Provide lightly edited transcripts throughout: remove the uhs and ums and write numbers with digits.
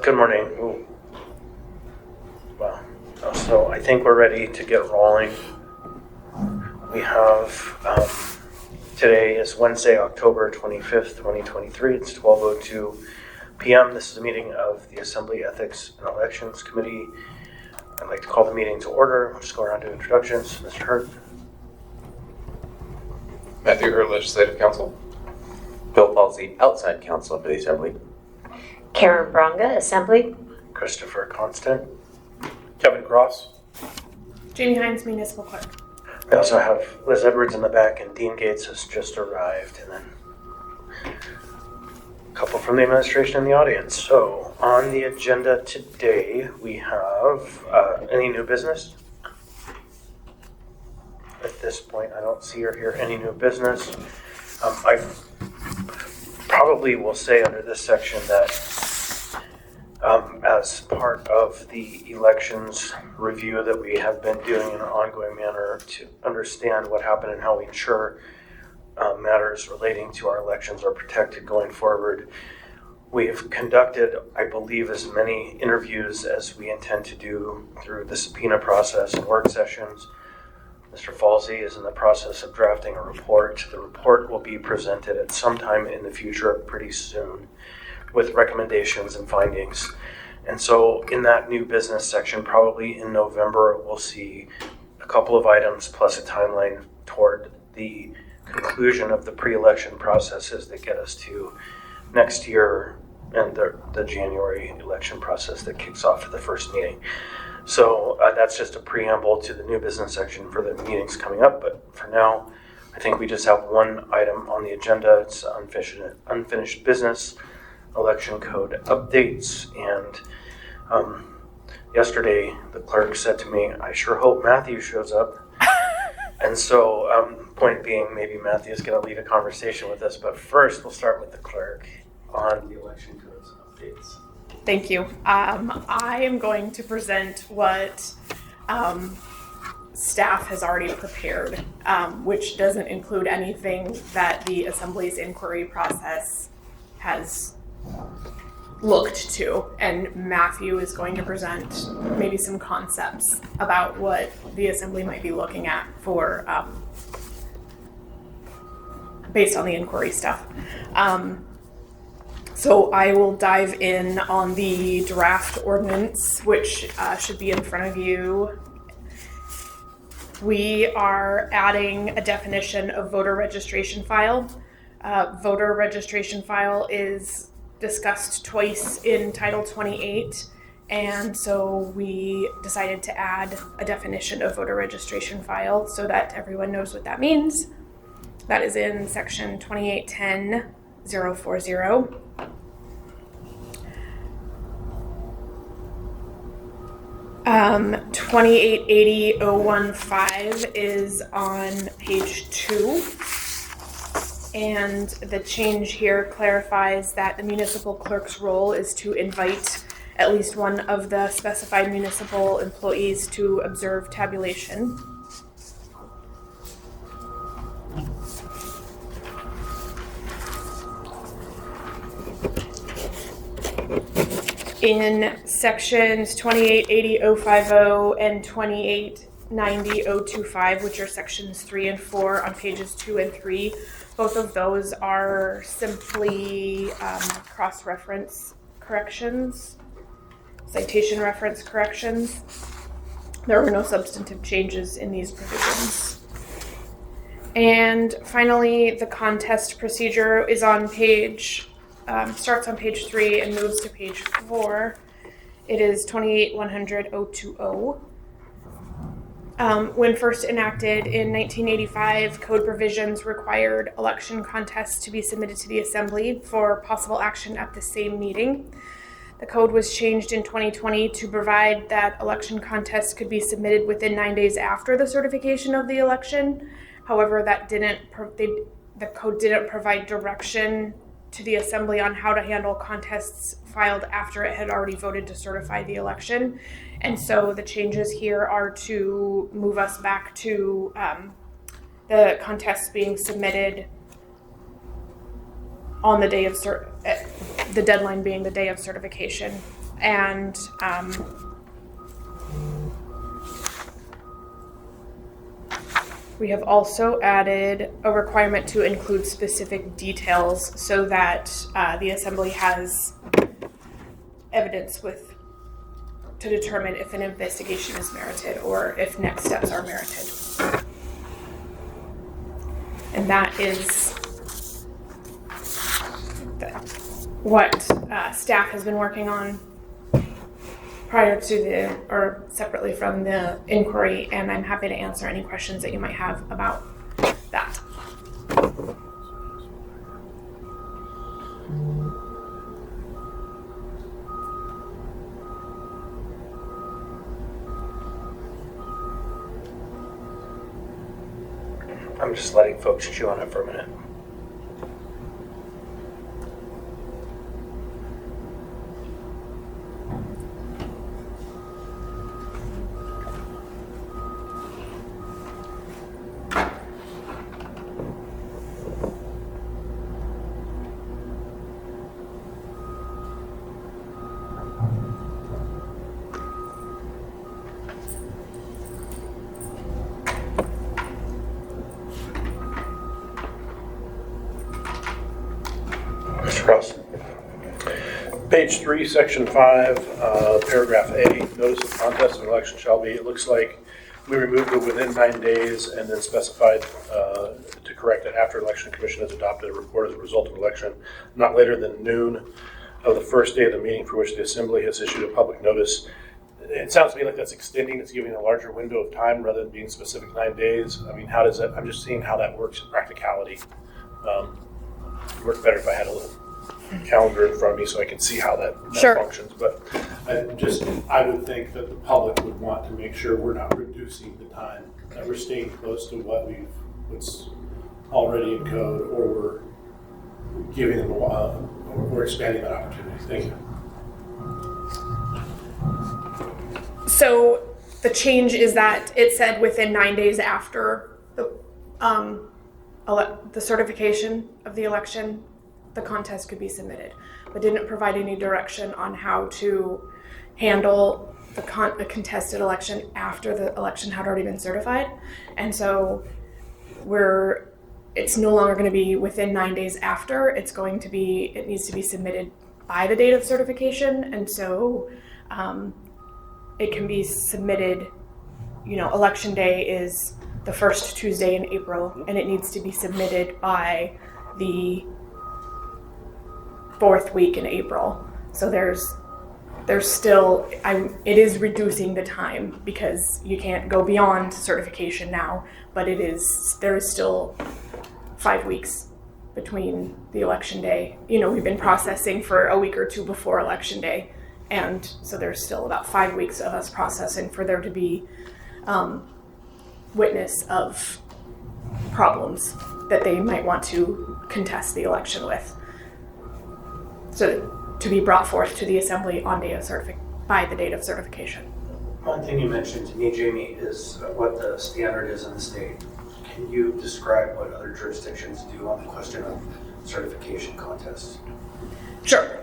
Good morning. Ooh. Wow. So I think we're ready to get rolling. We have, today is Wednesday, October 25th, 2023. It's 12:02 p.m. This is a meeting of the Assembly Ethics and Elections Committee. I'd like to call the meeting to order. We'll just go around to introductions. Mr. Hurt. Matthew Hurt, Legislative Counsel. Bill Falsey, outside counsel for the Assembly. Karen Bronga, Assembly. Christopher Constant. Kevin Cross. Jamie Hines, Municipal Clerk. We also have Liz Edwards in the back, and Dean Gates has just arrived, and then a couple from the administration in the audience. So on the agenda today, we have any new business? At this point, I don't see or hear any new business. I probably will say under this section that as part of the elections review that we have been doing in an ongoing manner to understand what happened and how we ensure matters relating to our elections are protected going forward, we have conducted, I believe, as many interviews as we intend to do through the subpoena process and work sessions. Mr. Falsey is in the process of drafting a report. The report will be presented at some time in the future, pretty soon, with recommendations and findings. And so in that new business section, probably in November, we'll see a couple of items plus a timeline toward the conclusion of the pre-election processes that get us to next year and the January election process that kicks off at the first meeting. So that's just a preamble to the new business section for the meetings coming up. But for now, I think we just have one item on the agenda. It's unfinished business, election code updates. And yesterday, the clerk said to me, I sure hope Matthew shows up. And so point being, maybe Matthew is going to lead a conversation with us. But first, we'll start with the clerk on the election codes updates. Thank you. I am going to present what staff has already prepared, which doesn't include anything that the Assembly's inquiry process has looked to. And Matthew is going to present maybe some concepts about what the Assembly might be looking at for based on the inquiry stuff. So I will dive in on the draft ordinance, which should be in front of you. We are adding a definition of voter registration file. Voter registration file is discussed twice in Title 28, and so we decided to add a definition of voter registration file so that everyone knows what that means. That is in section 2810.040. Um, 2880.015 is on page 2, and the change here clarifies that the municipal clerk's role is to invite at least one of the specified municipal employees to observe tabulation. In sections 2880.050 and 2890.025, which are sections 3 and 4 on pages 2 and 3, both of those are simply cross-reference corrections, citation reference corrections. There were no substantive changes in these provisions. And finally, the contest procedure is on starts on page 3 and moves to page 4. It is 2810.020. When first enacted in 1985, code provisions required election contests to be submitted to the Assembly for possible action at the same meeting. The code was changed in 2020 to provide that election contests could be submitted within 9 days after the certification of the election. However, the code didn't provide direction to the Assembly on how to handle contests filed after it had already voted to certify the election. And so the changes here are to move us back to the contests being submitted on the day of the deadline being the day of certification, And we have also added a requirement to include specific details so that the assembly has evidence to determine if an investigation is merited or if next steps are merited. And that is what staff has been working on prior to or separately from the inquiry, and I'm happy to answer any questions that you might have about that. I'm just letting folks chew on it for a minute. Mr. Cross. Page 3, section 5, paragraph A, notice of contest of election shall be, it looks like we removed it within 9 days and then specified to correct it after election commission has adopted a report of the result of election, not later than noon of the first day of the meeting for which the assembly has issued a public notice. It sounds to me like that's extending, it's giving a larger window of time rather than being specific 9 days. I mean, how does that, I'm just seeing how that works in practicality. It'd work better if I had a little calendar in front of me so I can see how that Sure. functions. But I would think that the public would want to make sure we're not reducing the time, that we're staying close to what's already in code, or we're giving them or we're expanding that opportunity. Thank you. So the change is that it said within 9 days after the certification of the election, the contest could be submitted, but didn't provide any direction on how to handle a contested election after the election had already been certified. And so it's no longer going to be within 9 days after, it needs to be submitted by the date of certification. And so it can be submitted, election day is the first Tuesday in April, and it needs to be submitted by the fourth week in April. So there's still, it is reducing the time because you can't go beyond certification now, but there is still 5 weeks between the election day. We've been processing for a week or two before election day, and so there's still about 5 weeks of us processing for there to be witness of problems that they might want to contest the election with. So to be brought forth to the assembly by the date of certification. One thing you mentioned to me, Jamie, is what the standard is in the state. Can you describe what other jurisdictions do on the question of certification contests? Sure.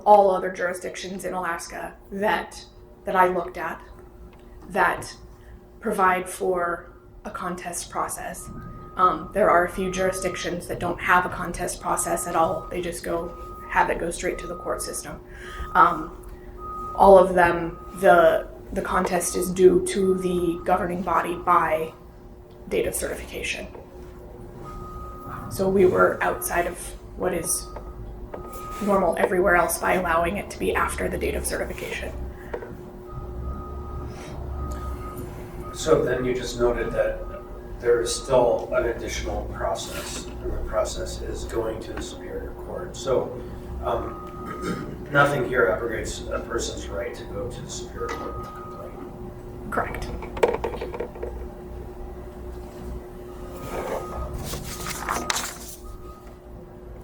All other jurisdictions in Alaska that I looked at that provide for a contest process. There are a few jurisdictions that don't have a contest process at all. They just have it go straight to the court system. All of them, the contest is due to the governing body by date of certification. So we were outside of what is normal everywhere else by allowing it to be after the date of certification. So then you just noted that there is still an additional process, and the process is going to the Superior Court. So nothing here abrogates a person's right to go to the Superior Court with a complaint. Correct.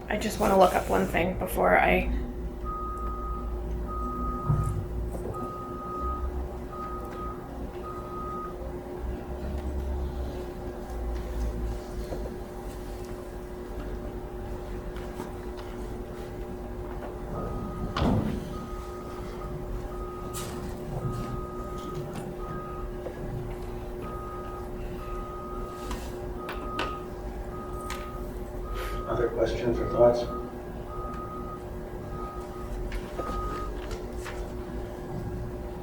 I just want to look up one thing before I... questions or thoughts?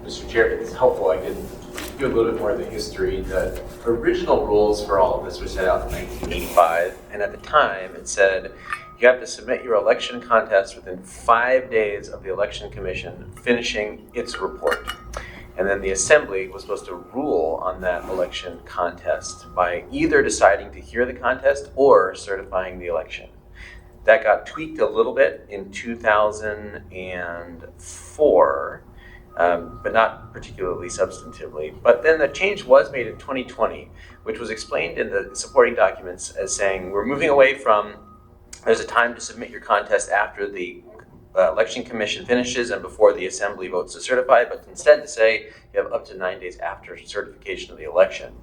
Mr. Chair, it's helpful. I could do a little bit more of the history. The original rules for all of this were set out in 1985, and at the time it said you have to submit your election contest within 5 days of the Election Commission finishing its report. And then the Assembly was supposed to rule on that election contest by either deciding to hear the contest or certifying the election. That got tweaked a little bit in 2004, but not particularly substantively. But then the change was made in 2020, which was explained in the supporting documents as saying we're moving away from there's a time to submit your contest after the Election Commission finishes and before the Assembly votes to certify, but instead to say you have up to 9 days after certification of the election.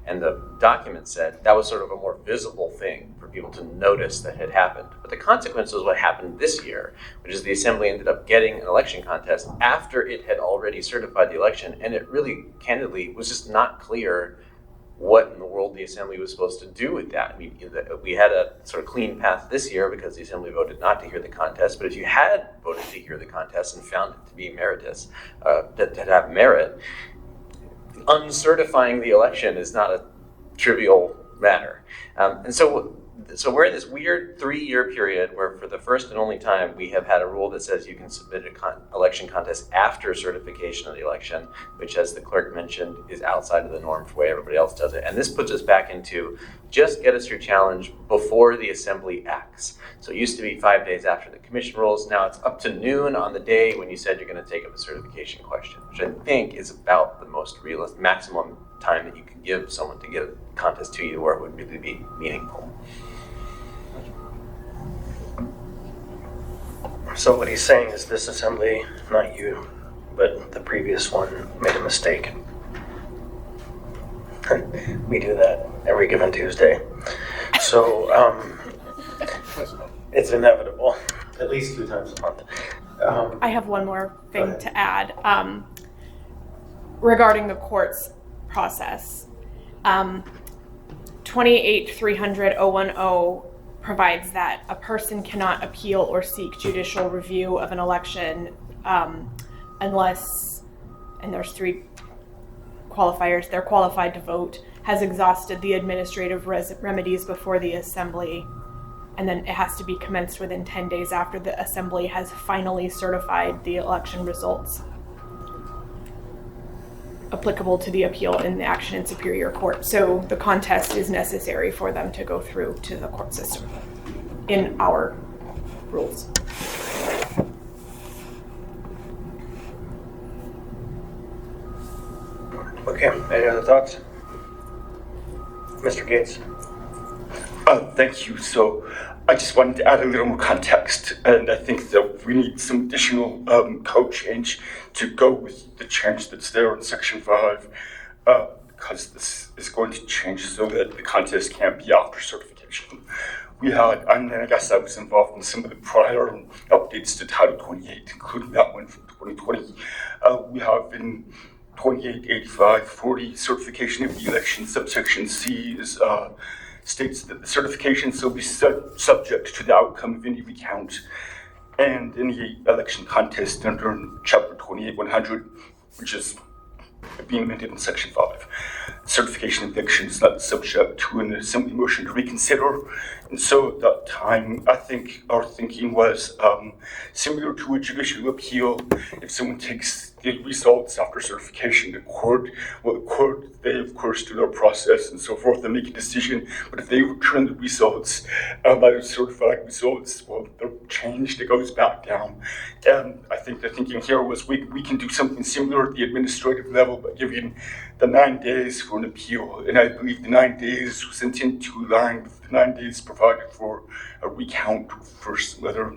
And the document said that was sort of a more visible thing for people to notice that had happened. But the consequence was what happened this year, which is the Assembly ended up getting an election contest after it had already certified the election, and it really, candidly, was just not clear what in the world the Assembly was supposed to do with that. I mean, we had a sort of clean path this year because the Assembly voted not to hear the contest, but if you had voted to hear the contest and found it to be meritorious, to have merit, uncertifying the election is not a trivial matter. And so we're in this weird 3-year period where for the first and only time we have had a rule that says you can submit an election contest after certification of the election, which, as the clerk mentioned, is outside of the norm for the way everybody else does it. And this puts us back into just get us your challenge before the Assembly acts. So it used to be 5 days after the commission rules. Now it's up to noon on the day when you said you're going to take up a certification question, which I think is about the most realistic maximum time that you can give someone to get a contest to you where it would really be meaningful. So what he's saying is this Assembly, not you, but the previous one made a mistake. We do that every given Tuesday. So it's inevitable, at least 2 times a month. I have one more Go thing ahead. to add regarding the court's process. 28-300-010 provides that a person cannot appeal or seek judicial review of an election unless, and there's 3 qualifiers, they're qualified to vote, has exhausted the administrative remedies before the Assembly, and then it has to be commenced within 10 days after the Assembly has finally certified the election results applicable to the appeal in the action in Superior Court. So the contest is necessary for them to go through to the court system in our rules. Okay, any other thoughts? Mr. Gates? Thank you. So I just wanted to add a little more context, and I think that we need some additional code change to go with the change that's there in Section 5, because this is going to change so that the contest can't be after certification. We had, and I guess I was involved in some of the prior updates to Title 28, including that one from 2020. We have in 288540 certification of the election, subsection C is states that the certification shall be subject to the outcome of any recount and any election contest under Chapter 28-100, which is being amended in Section 5. Certification of election is not subject to an Assembly motion to reconsider. And so at that time, I think our thinking was similar to a judicial appeal. If someone takes the results after certification, the court, they of course do their process and so forth and make a decision. But if they return the results, by certified results, well, they're changed, it goes back down. And I think the thinking here was we can do something similar at the administrative level by giving the 9 days for an appeal. And I believe the 9 days was intended to align with the 9 days provided for a recount first letter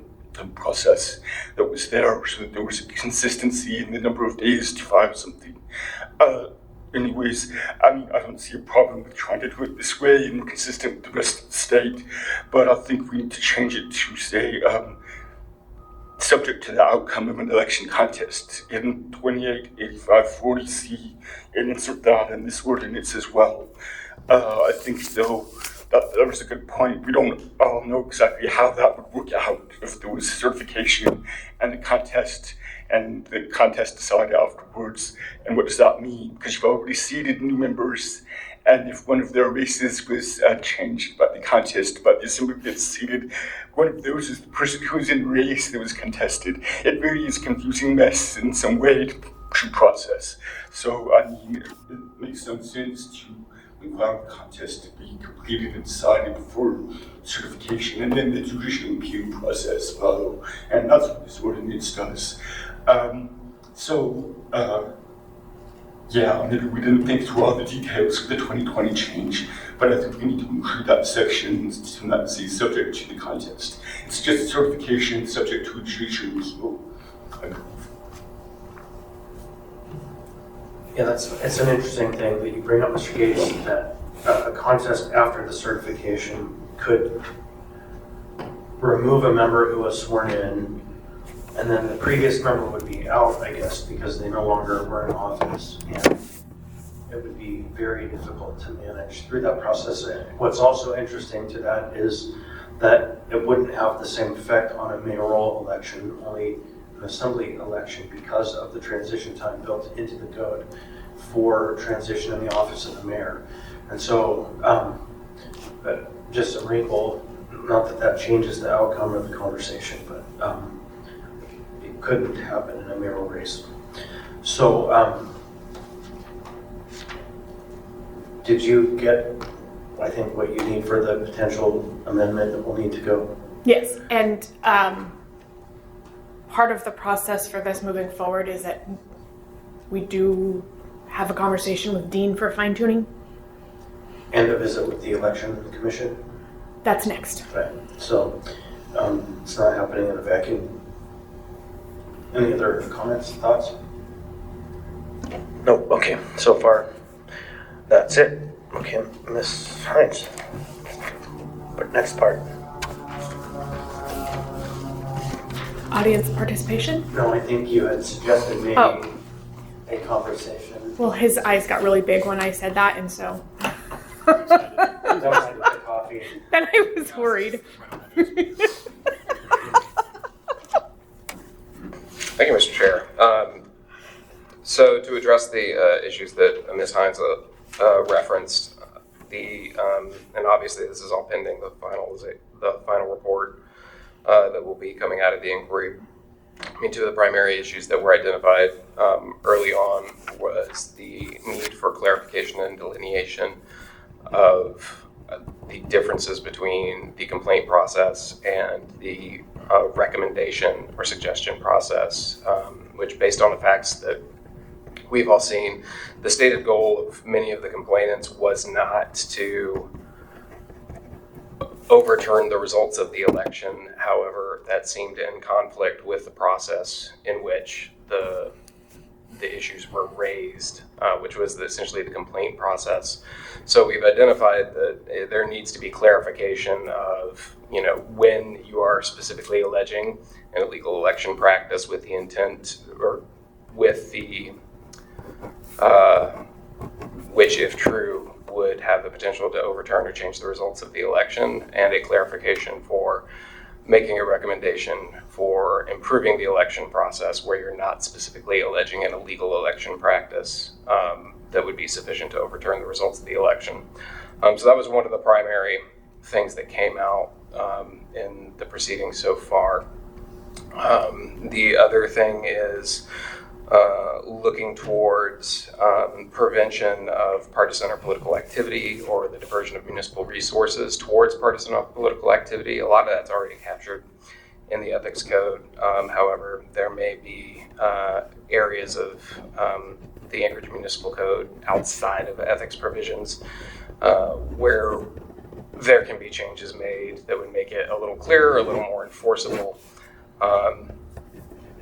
process that was there, so that there was a consistency in the number of days to file something. Anyways, I mean, I don't see a problem with trying to do it this way and consistent with the rest of the state, but I think we need to change it to say, subject to the outcome of an election contest in 288540C, and insert that in this ordinance as well. I think though that was a good point. We don't all know exactly how that would work out if there was certification and the contest decided afterwards. And what does that mean? Because you've already seeded new members, and if one of their races was changed by the contest, but the assembly gets seated, one of those is the person who was in race that was contested. It really is a confusing mess in some way to process. So, I mean, it makes no sense to require the contest to be completed and decided for certification, and then the judicial appeal process follow. And that's what this ordinance does. Yeah, maybe we didn't think through all the details of the 2020 change, but I think we need to include that section to not say subject to the contest. It's just certification subject to a judicial appeal. Yeah, it's an interesting thing that you bring up, Mr. Gates, that a contest after the certification could remove a member who was sworn in, and then the previous member would be out, I guess, because they no longer were in office. And it would be very difficult to manage through that process. What's also interesting to that is that it wouldn't have the same effect on a mayoral election, only an assembly election, because of the transition time built into the code for transition in the office of the mayor. And so, just a wrinkle, not that that changes the outcome of the conversation, but it couldn't happen in a mayoral race. So, did you get, I think, what you need for the potential amendment that will need to go? Yes, and part of the process for this moving forward is that we do have a conversation with Dean for fine tuning. And a visit with the election commission? That's next. Right, so it's not happening in a vacuum. Any other comments, thoughts? Nope, okay, so far, that's it. Okay, Ms. Hines. But next part. Audience participation? No, I think you had suggested maybe a conversation. Well, his eyes got really big when I said that, and so. That was with the coffee. Then I was worried. Thank you, Mr. Chair. So to address the issues that Ms. Hines referenced, and obviously this is all pending the final report that will be coming out of the inquiry. I mean, two of the primary issues that were identified early on was the need for clarification and delineation of the differences between the complaint process and the recommendation or suggestion process, which, based on the facts that we've all seen, the stated goal of many of the complainants was not to overturn the results of the election. However, that seemed in conflict with the process in which the issues were raised, which was essentially the complaint process. So we've identified that there needs to be clarification of, when you are specifically alleging an illegal election practice with the intent, or with the, which, if true, would have the potential to overturn or change the results of the election, and a clarification for making a recommendation for improving the election process where you're not specifically alleging an illegal election practice that would be sufficient to overturn the results of the election. So that was one of the primary things that came out in the proceedings so far. The other thing is looking towards prevention of partisan or political activity, or the diversion of municipal resources towards partisan or political activity. A lot of that's already captured in the ethics code. However, there may be areas of the Anchorage Municipal Code outside of ethics provisions where there can be changes made that would make it a little clearer, a little more enforceable.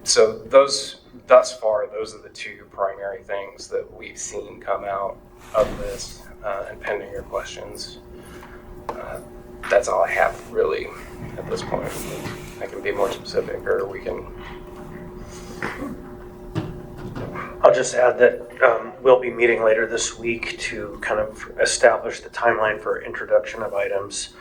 So thus far, those are the two primary things that we've seen come out of this, and pending your questions. That's all I have really at this point. I can be more specific, or we can. I'll just add that we'll be meeting later this week to kind of establish the timeline for introduction of items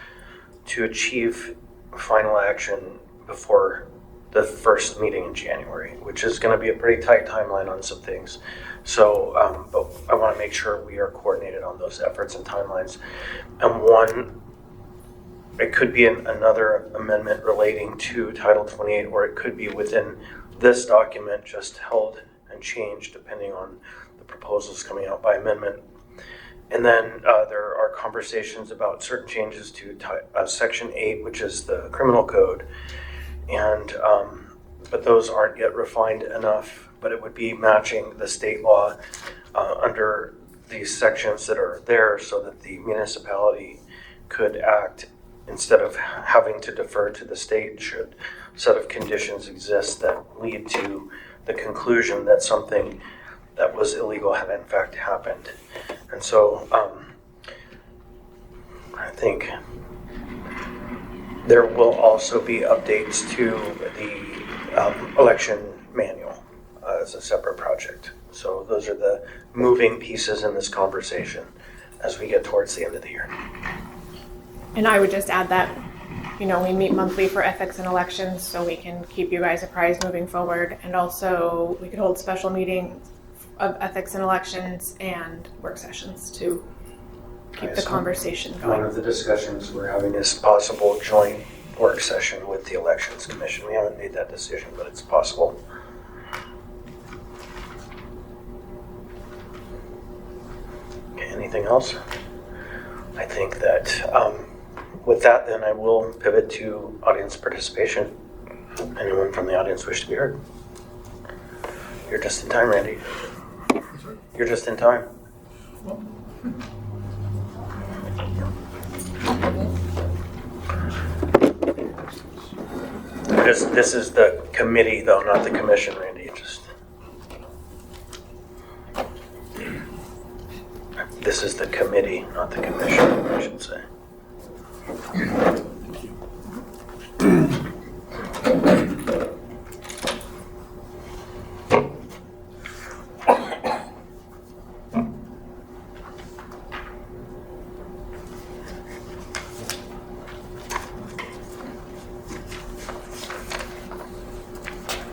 to achieve final action before the first meeting in January, which is going to be a pretty tight timeline on some things. So, but I want to make sure we are coordinated on those efforts and timelines. And one, it could be another amendment relating to Title 28, or it could be within this document, just held and changed depending on the proposals coming out by amendment. And then there are conversations about certain changes to Section 8, which is the criminal code. And but those aren't yet refined enough, but it would be matching the state law under these sections that are there so that the municipality could act instead of having to defer to the state should a set of conditions exist that lead to the conclusion that something that was illegal had in fact happened. And so I think there will also be updates to the election manual as a separate project. So those are the moving pieces in this conversation as we get towards the end of the year. And I would just add that, we meet monthly for ethics and elections, so we can keep you guys apprised moving forward. And also, we could hold special meetings of ethics and elections and work sessions to keep the conversation One going. of the discussions we're having is possible joint work session with the Elections Commission. We haven't made that decision, but it's possible. Okay, anything else? I think that with that, then I will pivot to audience participation. Anyone from the audience wish to be heard? You're just in time, Randy. You're just in time. This is the committee, though, not the commission, Randy. This is the committee, not the commission, I should say.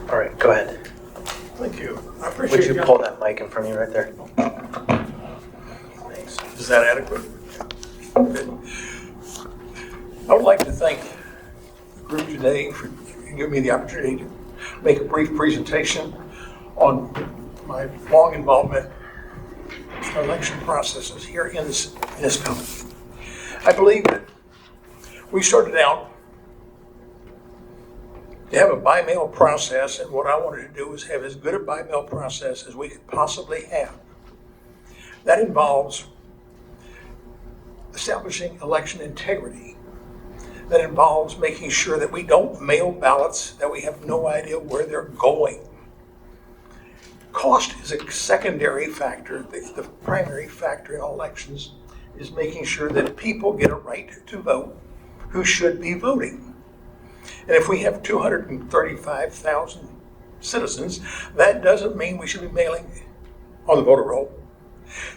All right, go ahead. Thank you. I Would appreciate you pull that mic in front of you right there? Thanks. Is that adequate? Good. I would like to thank the group today for giving me the opportunity to make a brief presentation on my long involvement in election processes here in this municipality. I believe that we started out to have a by-mail process, and what I wanted to do was have as good a by-mail process as we could possibly have. That involves establishing election integrity. That involves making sure that we don't mail ballots that we have no idea where they're going. Cost is a secondary factor. The primary factor in elections is making sure that people get a right to vote who should be voting. And if we have 235,000 citizens, that doesn't mean we should be mailing on the voter roll.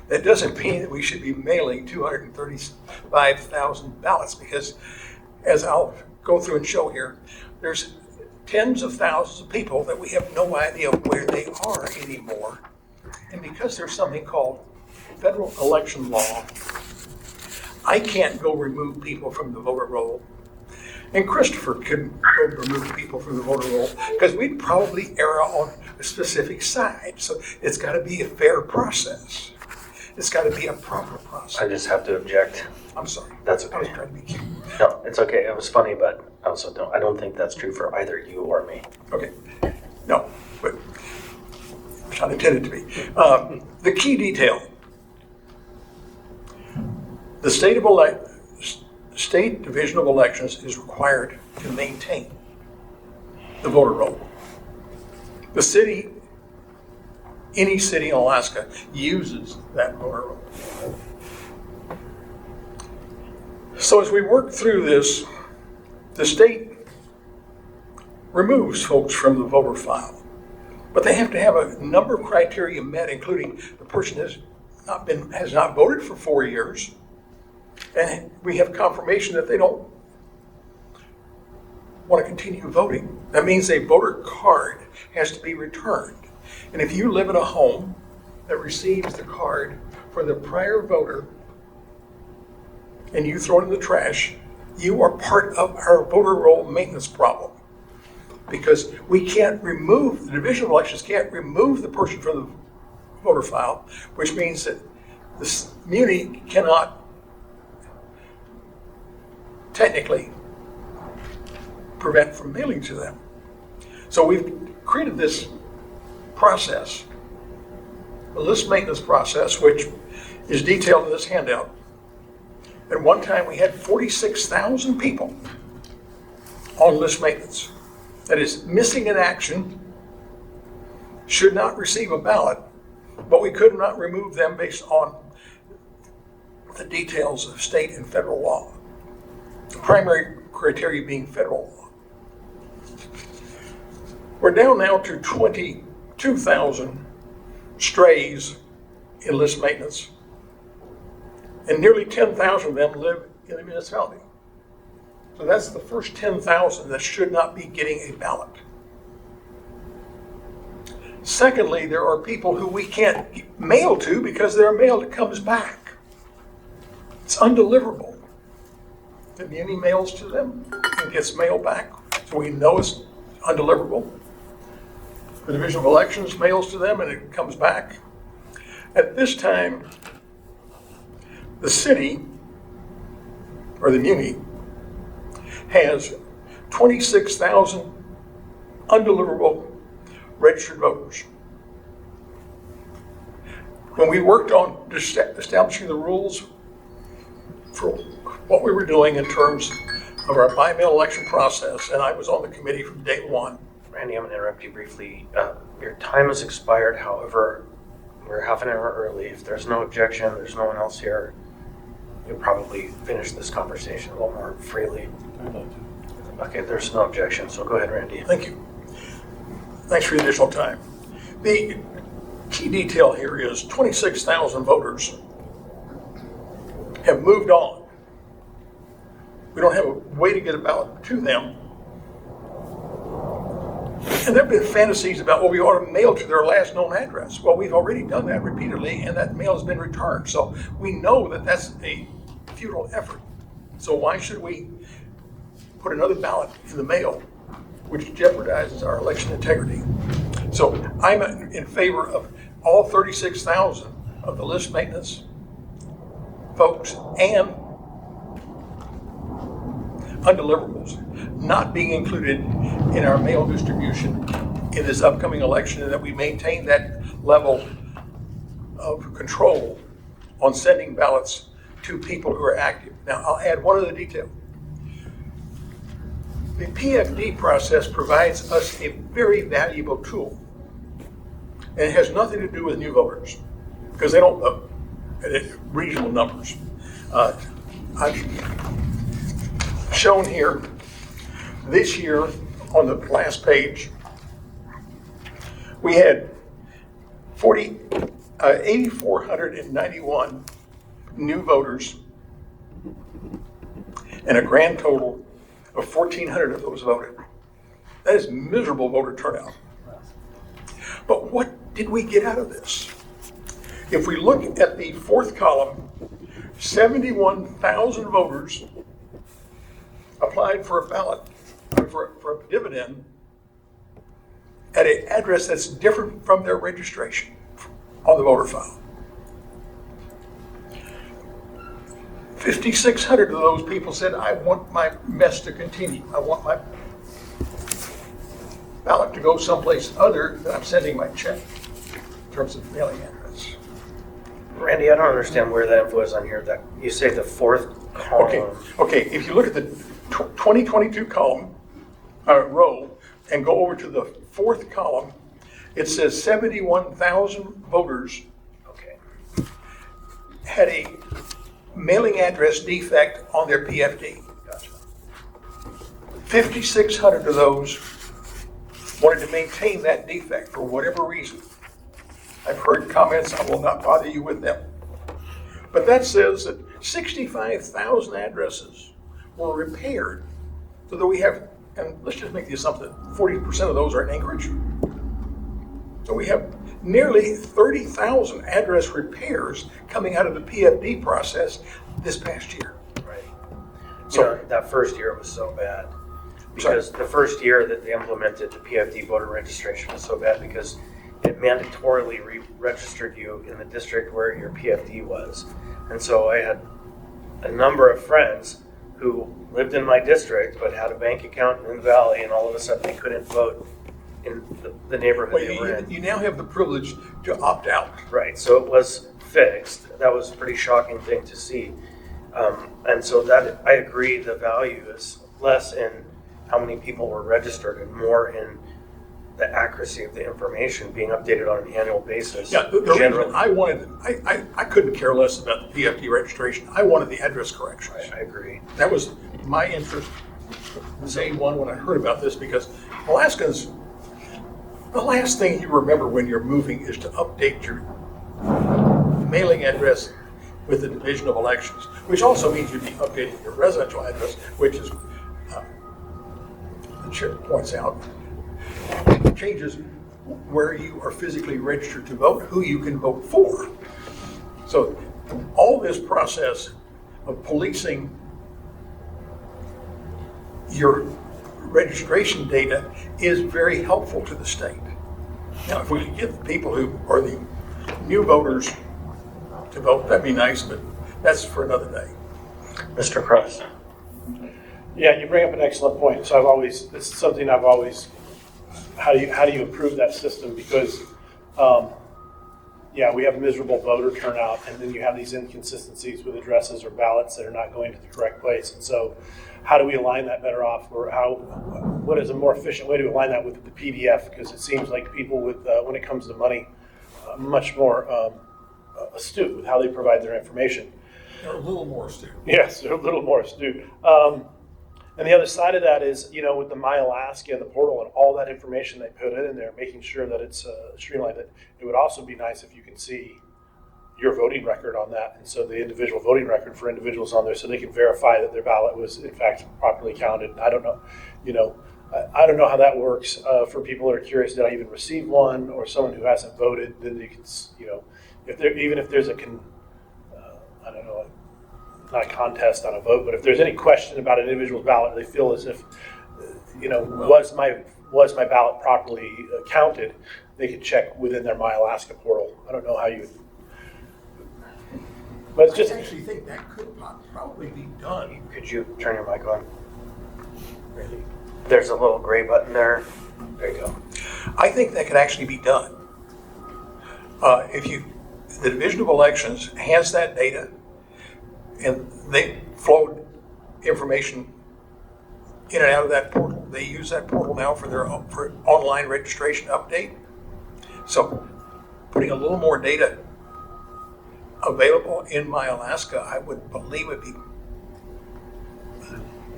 That doesn't mean that we should be mailing 235,000 ballots, because as I'll go through and show here, there's tens of thousands of people that we have no idea where they are anymore. And because there's something called federal election law, I can't go remove people from the voter roll. And Christopher couldn't go remove people from the voter roll because we'd probably err on a specific side. So it's got to be a fair process. It's got to be a proper process. I just have to object. I'm sorry. That's I was okay. trying to be cute. No, it's okay. It was funny, but I don't think that's true for either you or me. Okay. No, but it's not intended to be. The key detail. The State Division of Elections is required to maintain the voter roll. The city, any city in Alaska, uses that voter roll. So as we work through this, the state removes folks from the voter file. But they have to have a number of criteria met, including the person has not voted for 4 years, and we have confirmation that they don't want to continue voting. That means a voter card has to be returned. And if you live in a home that receives the card for the prior voter and you throw it in the trash, you are part of our voter roll maintenance problem. Because we can't remove, the Division of Elections can't remove the person from the voter file, which means that the muni cannot technically prevent from mailing to them. So we've created this process, the list maintenance process, which is detailed in this handout. At one time, we had 46,000 people on list maintenance. That is, missing in action, should not receive a ballot, but we could not remove them based on the details of state and federal law. The primary criteria being federal law. We're down now to 22,000 strays in list maintenance, and nearly 10,000 of them live in the municipality. So that's the first 10,000 that should not be getting a ballot. Secondly, there are people who we can't mail to because their mail comes back. It's undeliverable. The muni mails to them and gets mail back, so we know it's undeliverable. The Division of Elections mails to them and it comes back. At this time, the city, or the muni, has 26,000 undeliverable registered voters. When we worked on establishing the rules for what we were doing in terms of our by-mail election process, and I was on the committee from day one. Randy, I'm going to interrupt you briefly. Your time has expired. However, we're half an hour early. If there's no objection, there's no one else here, you'll probably finish this conversation a little more freely. Okay, there's no objection, so go ahead, Randy. Thank you. Thanks for the additional time. The key detail here is 26,000 voters have moved on. We don't have a way to get a ballot to them. And there have been fantasies about, well, we ought to mail to their last known address. Well, we've already done that repeatedly, and that mail has been returned. So we know that that's a futile effort. So why should we put another ballot in the mail, which jeopardizes our election integrity? So I'm in favor of all 36,000 of the list maintenance folks and undeliverables not being included in our mail distribution in this upcoming election, and that we maintain that level of control on sending ballots to people who are active. Now, I'll add one other detail. The PFD process provides us a very valuable tool, and it has nothing to do with new voters, because they don't vote at regional numbers. I've shown here this year on the last page, we had 8,491 new voters and a grand total of 1,400 of those voted. That is miserable voter turnout. But what did we get out of this? If we look at the fourth column, 71,000 voters applied for a ballot, for a dividend at an address that's different from their registration on the voter file. 5,600 of those people said, I want my mess to continue. I want my ballot to go someplace other than I'm sending my check in terms of mailing address. Randy, I don't understand where that info is on here. That you say the fourth column. Okay. If you look at the 2022 column, row, and go over to the fourth column, it says 71,000 voters had a mailing address defect on their PFD. Gotcha. 5,600 of those wanted to maintain that defect for whatever reason. I've heard comments, I will not bother you with them. But that says that 65,000 addresses were repaired, so that we have, and let's just make the assumption that 40% of those are in Anchorage. So we have nearly 30,000 address repairs coming out of the PFD process this past year. Right. You So- know, that first year was so bad. Because the first year that they implemented the PFD voter registration was so bad because it mandatorily re-registered you in the district where your PFD was. And so I had a number of friends who lived in my district but had a bank account in the valley, and all of a sudden they couldn't vote in the neighborhood Well, they were in. you now have the privilege to opt out. Right, so it was fixed. That was a pretty shocking thing to see. And so that, I agree, the value is less in how many people were registered and more in the accuracy of the information being updated on an annual basis. Yeah, the reason Generally, I wanted, I couldn't care less about the PFD registration. I wanted the address corrections. I agree. That was my interest day one when I heard about this, because Alaskans, the last thing you remember when you're moving is to update your mailing address with the Division of Elections, which also means you'd be updating your residential address, which is, the chair points out, changes where you are physically registered to vote, who you can vote for. So all this process of policing your registration data is very helpful to the state. Now, if we could get the people who are the new voters to vote, that'd be nice, but that's for another day. Mr. Cross. Yeah, you bring up an excellent point. So this is something I've always, how do you improve that system? Because, yeah, we have miserable voter turnout, and then you have these inconsistencies with addresses or ballots that are not going to the correct place. And so how do we align that better off? Or what is a more efficient way to align that with the PDF? Because it seems like people with, when it comes to money, much more astute with how they provide their information. They're a little more astute. Yes, they're a little more astute. And the other side of that is, you know, with the My Alaska and the portal and all that information they put in there, making sure that it's streamlined. It would also be nice if you can see your voting record on that, and so the individual voting record for individuals on there, so they can verify that their ballot was in fact properly counted. I don't know, you know, I don't know how that works for people that are curious. Did I even receive one, or someone who hasn't voted? Then you can, you know, even if there's a I don't know. Not a contest on a vote, but if there's any question about an individual's ballot, they feel as if, you know, was my ballot properly counted, they could check within their My Alaska portal. I don't know how you, but it's just, I actually think that could probably be done. Could you turn your mic on? There's a little gray button there. There you go. I think that could actually be done. The Division of Elections has that data, and they flowed information in and out of that portal. They use that portal now for their online registration update. So putting a little more data available in My Alaska, I would believe would be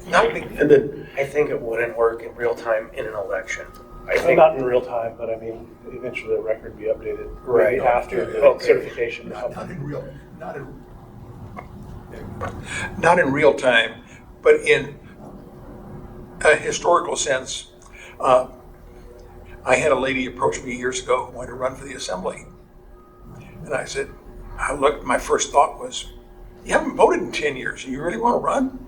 not a big deal. and then, I think it wouldn't work in real time in an election. I think not in real time, but I mean, eventually the record be updated Right. maybe after the Okay. certification. Not in real time, but in a historical sense. I had a lady approach me years ago who wanted to run for the assembly. And I said, my first thought was, you haven't voted in 10 years, you really want to run?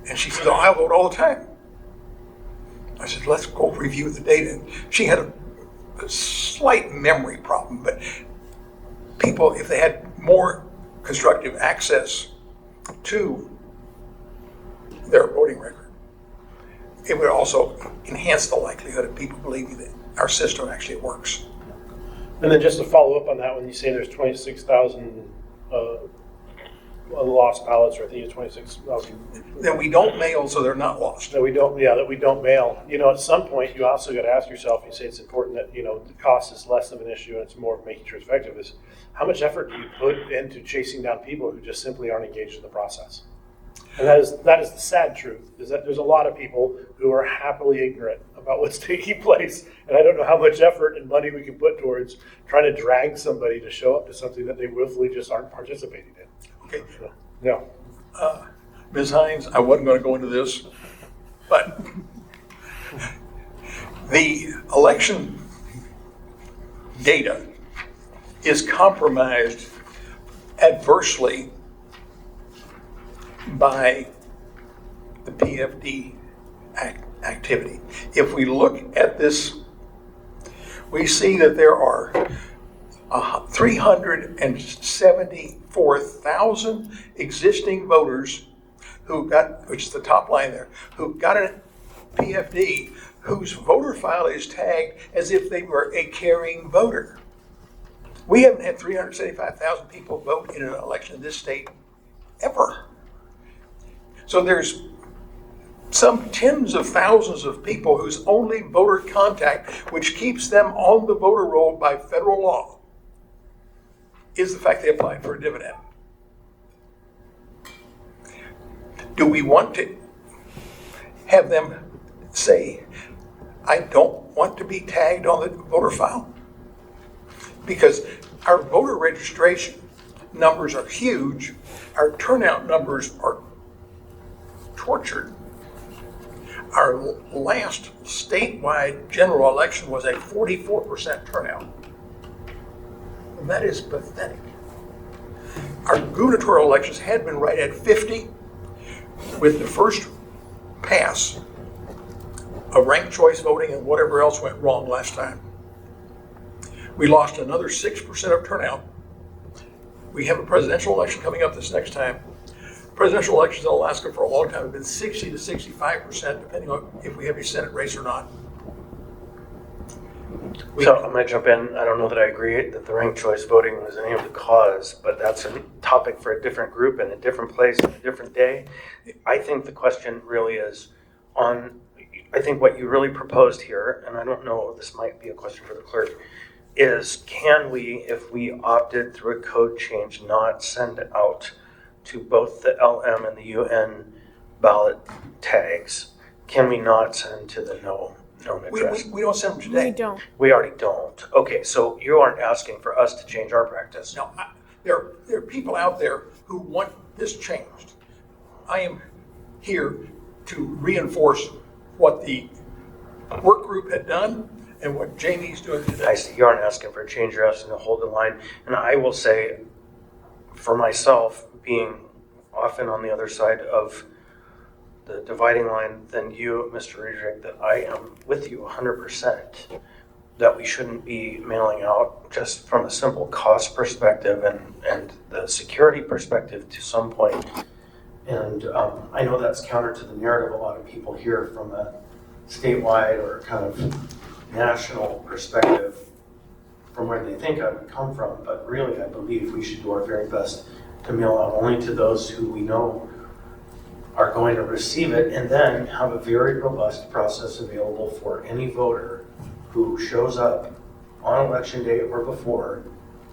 And she said, oh, I vote all the time. I said, let's go review the data. She had a slight memory problem, but people, if they had more constructive access to their voting record, it would also enhance the likelihood of people believing that our system actually works. And then just to follow up on that, when you say there's 26,000 lost ballots, or I think it's 26,000. That we don't mail, so they're not lost. That we don't mail. You know, at some point, you also got to ask yourself, you say it's important that, you know, the cost is less of an issue and it's more of making sure it's effective, is how much effort do you put into chasing down people who just simply aren't engaged in the process? And that is the sad truth, is that there's a lot of people who are happily ignorant about what's taking place. And I don't know how much effort and money we can put towards trying to drag somebody to show up to something that they willfully just aren't participating in. Okay, So, no. Ms. Hines, I wasn't going to go into this, but the election data is compromised adversely by the PFD activity. If we look at this, we see that there are 374,000 existing voters who got, which is the top line there, who got a PFD, whose voter file is tagged as if they were a carrying voter. We haven't had 375,000 people vote in an election in this state ever. So there's some tens of thousands of people whose only voter contact, which keeps them on the voter roll by federal law, is the fact they applied for a dividend. Do we want to have them say, I don't want to be tagged on the voter file? Because our voter registration numbers are huge, our turnout numbers are tortured. Our last statewide general election was a 44% turnout. And that is pathetic. Our gubernatorial elections had been right at 50. With the first pass of ranked choice voting and whatever else went wrong last time, we lost another 6% of turnout. We have a presidential election coming up this next time. Presidential elections in Alaska for a long time have been 60 to 65%, depending on if we have a Senate race or not. So I'm going to jump in. I don't know that I agree that the ranked choice voting was any of the cause, but that's a topic for a different group and a different place and a different day. I think the question really is I think what you really proposed here, and I don't know, this might be a question for the clerk, is can we, if we opted through a code change, not send out to both the LM and the UN ballot tags? Can we not send to the known address? We don't send them today. We don't. We already don't. Okay, so you aren't asking for us to change our practice. Now, there are people out there who want this changed. I am here to reinforce what the work group had done and what Jamie's doing I today. see. You aren't asking for a change, you're asking to hold the line. And I will say, for myself, being often on the other side of the dividing line than you, Mr. Riedrich, that I am with you 100%, that we shouldn't be mailing out just from a simple cost perspective and the security perspective to some point. And I know that's counter to the narrative a lot of people hear from a statewide or kind of national perspective from where they think I would come from. But really, I believe we should do our very best to mail out only to those who we know are going to receive it, and then have a very robust process available for any voter who shows up on election day or before,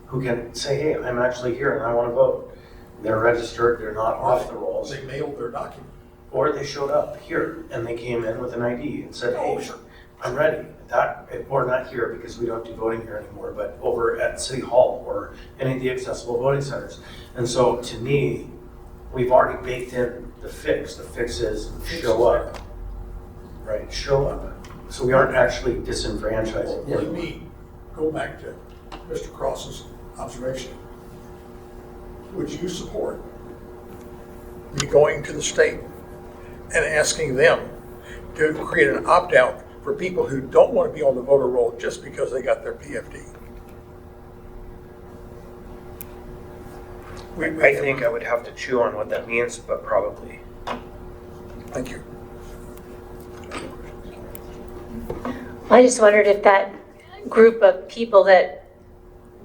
who can say, hey, I'm actually here and I want to vote. They're registered, they're not off the rolls. They mailed their document. Or they showed up here and they came in with an ID and said, Oh, hey, sure. I'm ready. Or not here because we don't do voting here anymore, but over at City Hall or any of the accessible voting centers. And so to me, we've already baked in the fix. The fix is show up. Right, show up. So we aren't actually disenfranchising. Let me go back to Mr. Cross's observation. Would you support me going to the state and asking them to create an opt-out for people who don't want to be on the voter roll just because they got their PFD? I think I would have to chew on what that means, but probably. Thank you. I just wondered if that group of people that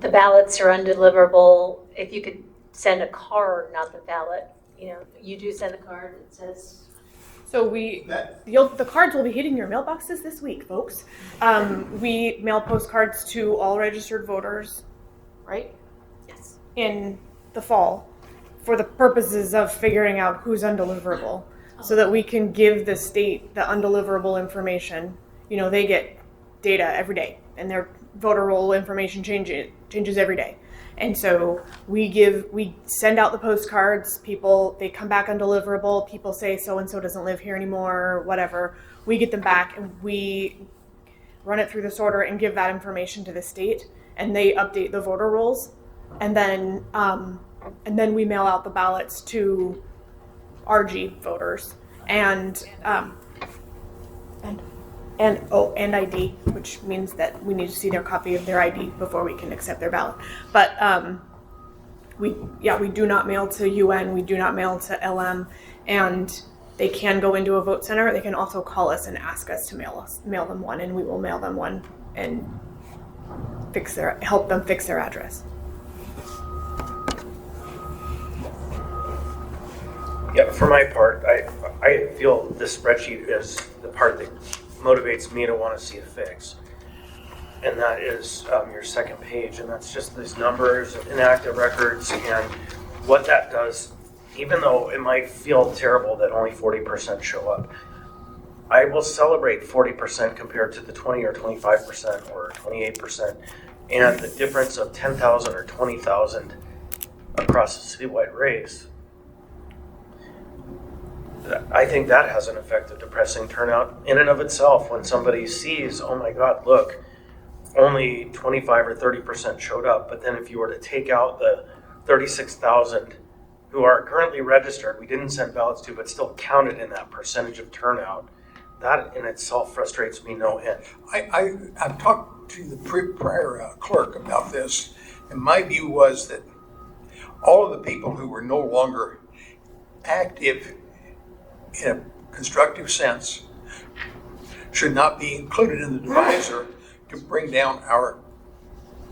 the ballots are undeliverable, if you could send a card, not the ballot. You know, you do send a card that says. So the cards will be hitting your mailboxes this week, folks. We mail postcards to all registered voters, right? Yes. In the fall for the purposes of figuring out who's undeliverable, so that we can give the state the undeliverable information. You know, they get data every day, and their voter roll information changes every day. And so we send out the postcards, they come back undeliverable, people say so-and-so doesn't live here anymore, whatever. We get them back and we run it through the sorter and give that information to the state, and they update the voter rolls. And then we mail out the ballots to RG voters and ID, which means that we need to see their copy of their ID before we can accept their ballot. But we do not mail to UN, we do not mail to LM, and they can go into a vote center. They can also call us and ask us to mail them one, and we will mail them one and help them fix their address. Yeah, for my part, I feel this spreadsheet is the part that motivates me to want to see a fix. And that is your second page, and that's just these numbers of inactive records and what that does. Even though it might feel terrible that only 40% show up, I will celebrate 40% compared to the 20 or 25% or 28%, and the difference of 10,000 or 20,000 across the citywide race. I think that has an effect of depressing turnout in and of itself when somebody sees, oh my God, look, only 25 or 30% showed up. But then if you were to take out the 36,000 who are currently registered, we didn't send ballots to, but still counted in that percentage of turnout, that in itself frustrates me no end. I've talked to the prior clerk about this, and my view was that all of the people who were no longer active in a constructive sense should not be included in the divisor to bring down our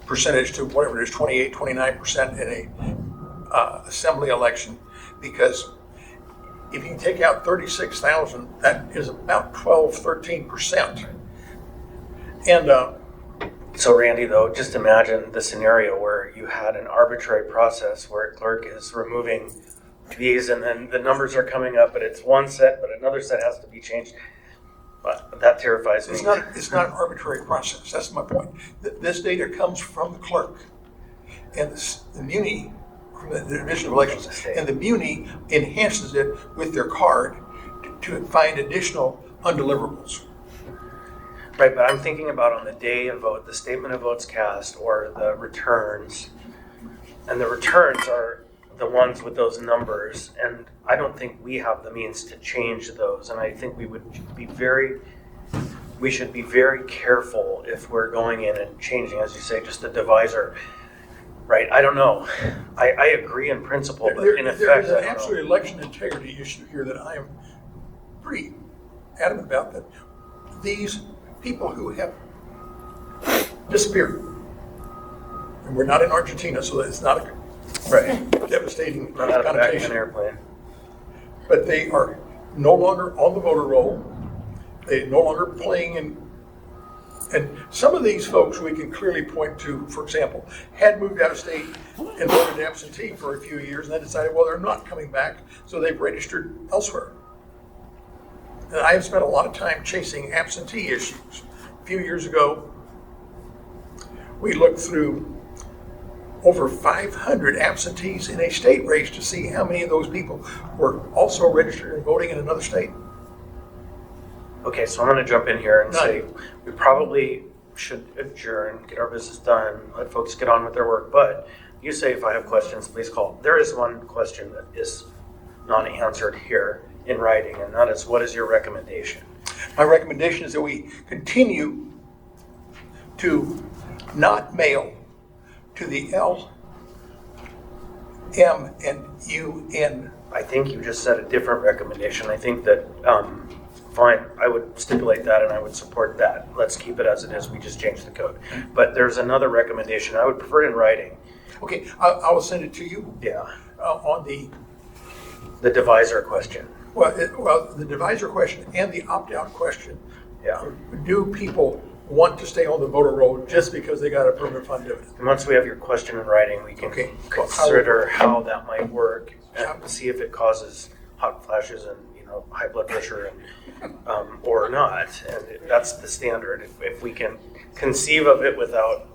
percentage to whatever it is, 28, 29% in a assembly election. Because if you take out 36,000, that is about 12, 13%. And So Randy, though, just imagine the scenario where you had an arbitrary process where a clerk is removing these and then the numbers are coming up, but it's one set, but another set has to be changed. But that terrifies me. it's not an arbitrary process. That's my point. This data comes from the clerk and the Muni, from the Division of Elections, and the Muni enhances it with their card to find additional undeliverables. Right, but I'm thinking about on the day of vote, the statement of votes cast or the returns. And the returns are the ones with those numbers, and I don't think we have the means to change those. And I think we should be very careful if we're going in and changing, as you say, just the divisor. Right? I don't know. I agree in principle, but in effect, there is an absolute election integrity issue here that I am pretty adamant about, that these people who have disappeared, and we're not in Argentina, so it's not a devastating not out of the back of an connotation, airplane. but they are no longer on the voter roll. They're no longer playing in. And some of these folks we can clearly point to, for example, had moved out of state and voted absentee for a few years and then decided, well, they're not coming back, so they've registered elsewhere. And I have spent a lot of time chasing absentee issues. A few years ago, we looked through over 500 absentees in a state race to see how many of those people were also registered and voting in another state. Okay, so I'm going to jump in here and None. say we probably should adjourn, get our business done, let folks get on with their work. But you say if I have questions, please call. There is one question that is not answered here in writing, and that is, what is your recommendation? My recommendation is that we continue to not mail to the L, M, and UN. I think you just said a different recommendation. I think that, fine, I would stipulate that and I would support that. Let's keep it as it is. We just changed the code. But there's another recommendation. I would prefer it in writing. Okay, I will send it to you Yeah. on The divisor question. the divisor question and the opt-out question. Yeah. Do people want to stay on the voter roll just because they got a permanent fund dividend. And once we have your question in writing, we can Okay. consider how that might work and see if it causes hot flashes and, high blood pressure and, or not. And that's the standard. If we can conceive of it without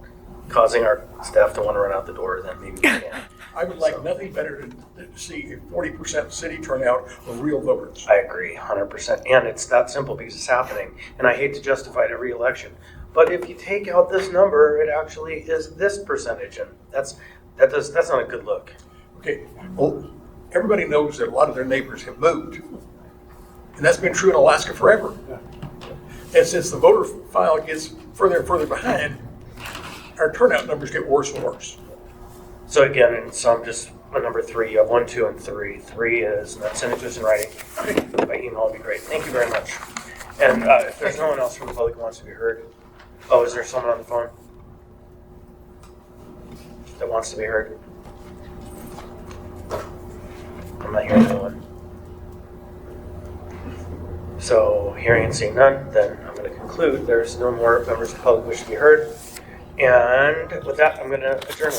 causing our staff to want to run out the door, then maybe we can. I would like nothing better than to see a 40% city turnout of real voters. I agree, 100%. And it's that simple because it's happening. And I hate to justify it every election. But if you take out this number, it actually is this percentage. And that's not a good look. Okay, well, everybody knows that a lot of their neighbors have moved. And that's been true in Alaska forever. And since the voter file gets further and further behind, our turnout numbers get worse and worse. So again, in sum, just on number 3, you have 1, 2, and 3. 3 is, and that's send it to us in writing. By email would be great. Thank you very much. And if there's no one else from the public who wants to be heard, is there someone on the phone that wants to be heard? I'm not hearing anyone. So hearing and seeing none, then I'm going to conclude. There's no more members of the public wish to be heard. And with that, I'm going to adjourn.